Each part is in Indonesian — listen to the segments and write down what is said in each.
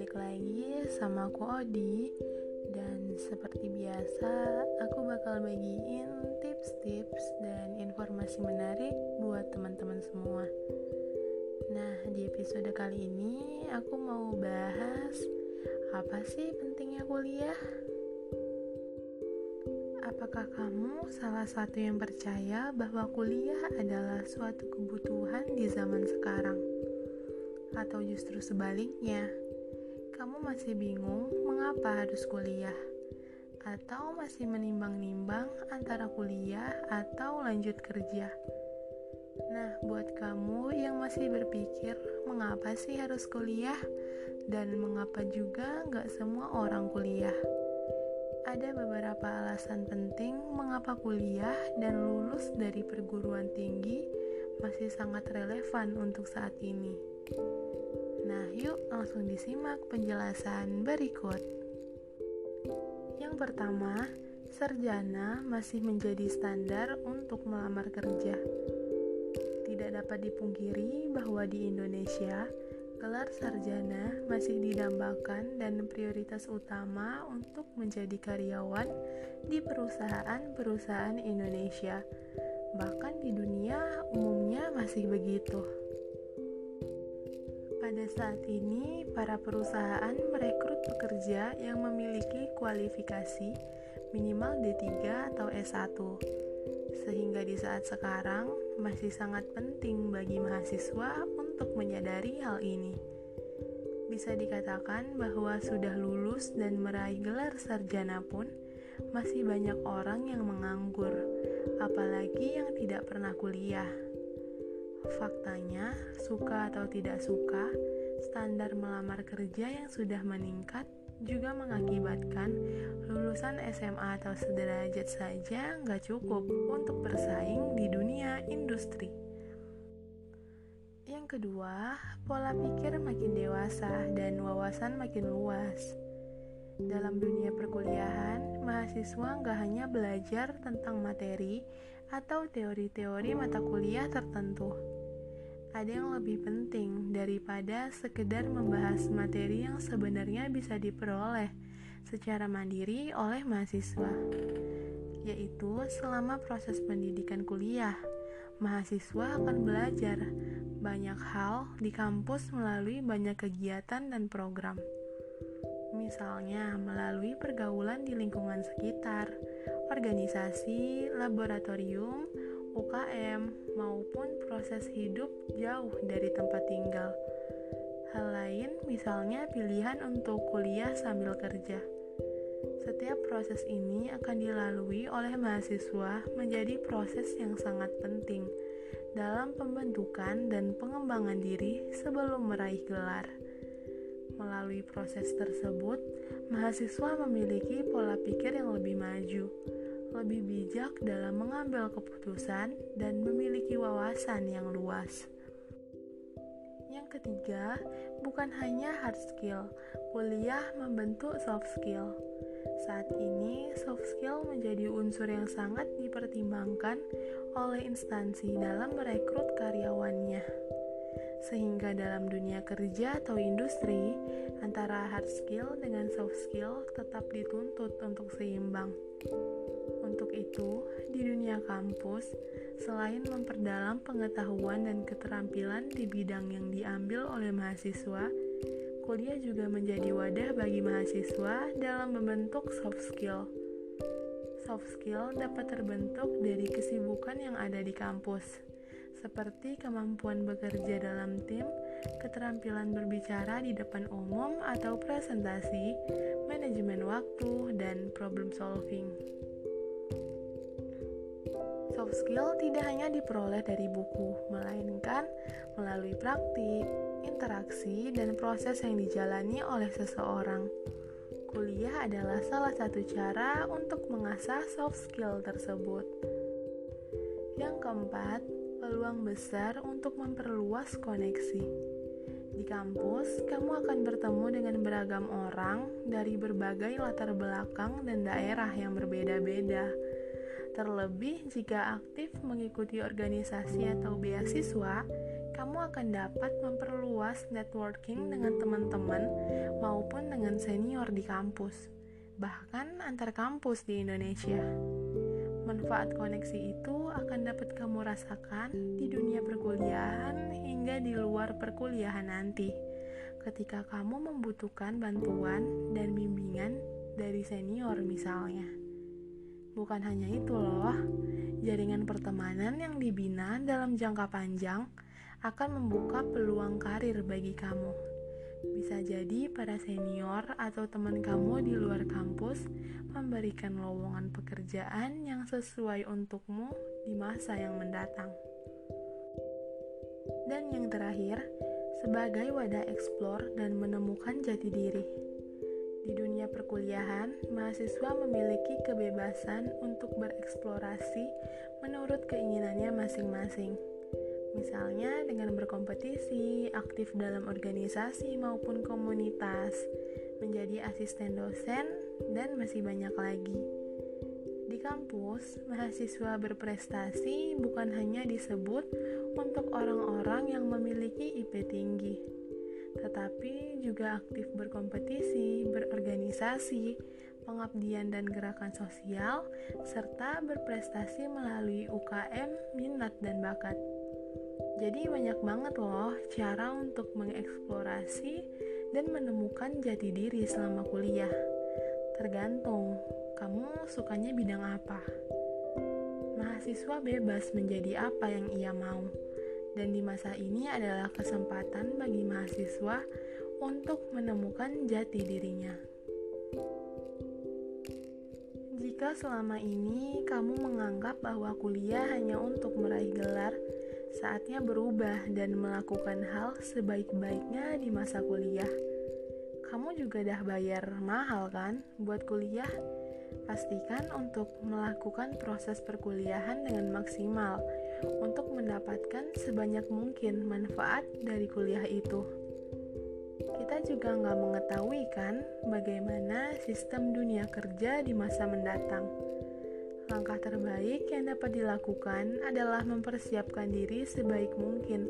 balik lagi sama aku Odi. Dan seperti biasa, aku bakal bagiin tips-tips dan informasi menarik buat teman-teman semua. Nah, di episode kali ini aku mau bahas apa sih pentingnya kuliah? Apakah kamu salah satu yang percaya bahwa kuliah adalah suatu kebutuhan di zaman sekarang? Atau justru sebaliknya, kamu masih bingung mengapa harus kuliah? Atau masih menimbang-nimbang antara kuliah atau lanjut kerja? Nah, buat kamu yang masih berpikir mengapa sih harus kuliah? Dan mengapa juga gak semua orang kuliah? Ada beberapa alasan penting mengapa kuliah dan lulus dari perguruan tinggi masih sangat relevan untuk saat ini. Nah, yuk langsung disimak penjelasan berikut. Yang pertama, sarjana masih menjadi standar untuk melamar kerja. Tidak dapat dipungkiri bahwa di Indonesia, gelar sarjana masih didambakan dan prioritas utama untuk menjadi karyawan di perusahaan-perusahaan Indonesia. Bahkan di dunia umumnya masih begitu. Pada saat ini, para perusahaan merekrut pekerja yang memiliki kualifikasi minimal D3 atau S1. Sehingga di saat sekarang masih sangat penting bagi mahasiswa untuk menyadari hal ini. Bisa dikatakan bahwa sudah lulus dan meraih gelar sarjana pun masih banyak orang yang menganggur, apalagi yang tidak pernah kuliah. Faktanya, suka atau tidak suka, standar melamar kerja yang sudah meningkat juga mengakibatkan lulusan SMA atau sederajat saja nggak cukup untuk bersaing di dunia industri. Yang kedua, pola pikir makin dewasa dan wawasan makin luas. Dalam dunia perkuliahan, mahasiswa nggak hanya belajar tentang materi atau teori-teori mata kuliah tertentu. Ada yang lebih penting daripada sekedar membahas materi yang sebenarnya bisa diperoleh secara mandiri oleh mahasiswa, yaitu selama proses pendidikan kuliah, mahasiswa akan belajar banyak hal di kampus melalui banyak kegiatan dan program. Misalnya melalui pergaulan di lingkungan sekitar, organisasi, laboratorium, UKM, maupun proses hidup jauh dari tempat tinggal. Hal lain misalnya pilihan untuk kuliah sambil kerja. Setiap proses ini akan dilalui oleh mahasiswa menjadi proses yang sangat penting dalam pembentukan dan pengembangan diri sebelum meraih gelar. Melalui proses tersebut, mahasiswa memiliki pola pikir yang lebih maju, lebih bijak dalam mengambil keputusan, dan memiliki wawasan yang luas. Yang ketiga, bukan hanya hard skill, kuliah membentuk soft skill. Saat ini, soft skill menjadi unsur yang sangat dipertimbangkan oleh instansi dalam merekrut karyawannya. Sehingga dalam dunia kerja atau industri, antara hard skill dengan soft skill tetap dituntut untuk seimbang. Untuk itu, di dunia kampus, selain memperdalam pengetahuan dan keterampilan di bidang yang diambil oleh mahasiswa, kuliah juga menjadi wadah bagi mahasiswa dalam membentuk soft skill. Soft skill dapat terbentuk dari kesibukan yang ada di kampus, seperti kemampuan bekerja dalam tim, keterampilan berbicara di depan umum atau presentasi, manajemen waktu, dan problem solving. Soft skill tidak hanya diperoleh dari buku, melainkan melalui praktik, interaksi, dan proses yang dijalani oleh seseorang. Kuliah adalah salah satu cara untuk mengasah soft skill tersebut. Yang keempat, peluang besar untuk memperluas koneksi. Di kampus, kamu akan bertemu dengan beragam orang dari berbagai latar belakang dan daerah yang berbeda-beda. Terlebih jika aktif mengikuti organisasi atau beasiswa, kamu akan dapat memperluas networking dengan teman-teman maupun dengan senior di kampus, bahkan antar kampus di Indonesia. Manfaat koneksi itu akan dapat kamu rasakan di dunia perkuliahan hingga di luar perkuliahan nanti, ketika kamu membutuhkan bantuan dan bimbingan dari senior misalnya. Bukan hanya itu loh, jaringan pertemanan yang dibina dalam jangka panjang akan membuka peluang karir bagi kamu. Bisa jadi para senior atau teman kamu di luar kampus memberikan lowongan pekerjaan yang sesuai untukmu di masa yang mendatang. Dan yang terakhir, sebagai wadah eksplor dan menemukan jati diri. Di dunia perkuliahan, mahasiswa memiliki kebebasan untuk bereksplorasi menurut keinginannya masing-masing. Misalnya dengan berkompetisi, aktif dalam organisasi maupun komunitas, menjadi asisten dosen, dan masih banyak lagi. Di kampus, mahasiswa berprestasi bukan hanya disebut untuk orang-orang yang memiliki IP tinggi, tetapi juga aktif berkompetisi, berorganisasi, pengabdian dan gerakan sosial, serta berprestasi melalui UKM, minat dan bakat. Jadi banyak banget loh cara untuk mengeksplorasi dan menemukan jati diri selama kuliah. Tergantung, kamu sukanya bidang apa? Mahasiswa bebas menjadi apa yang ia mau. Dan di masa ini adalah kesempatan bagi mahasiswa untuk menemukan jati dirinya. Jika selama ini kamu menganggap bahwa kuliah hanya untuk meraih gelar, saatnya berubah dan melakukan hal sebaik-baiknya di masa kuliah. Kamu juga dah bayar mahal kan buat kuliah? Pastikan untuk melakukan proses perkuliahan dengan maksimal untuk mendapatkan sebanyak mungkin manfaat dari kuliah itu. Kita juga nggak mengetahui kan bagaimana sistem dunia kerja di masa mendatang. Langkah terbaik yang dapat dilakukan adalah mempersiapkan diri sebaik mungkin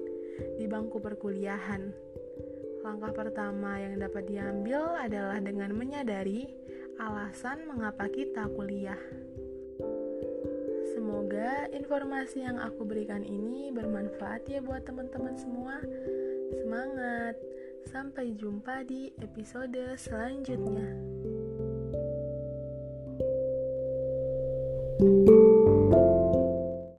di bangku perkuliahan. Langkah pertama yang dapat diambil adalah dengan menyadari alasan mengapa kita kuliah. Semoga informasi yang aku berikan ini bermanfaat ya buat teman-teman semua. Semangat! Sampai jumpa di episode selanjutnya.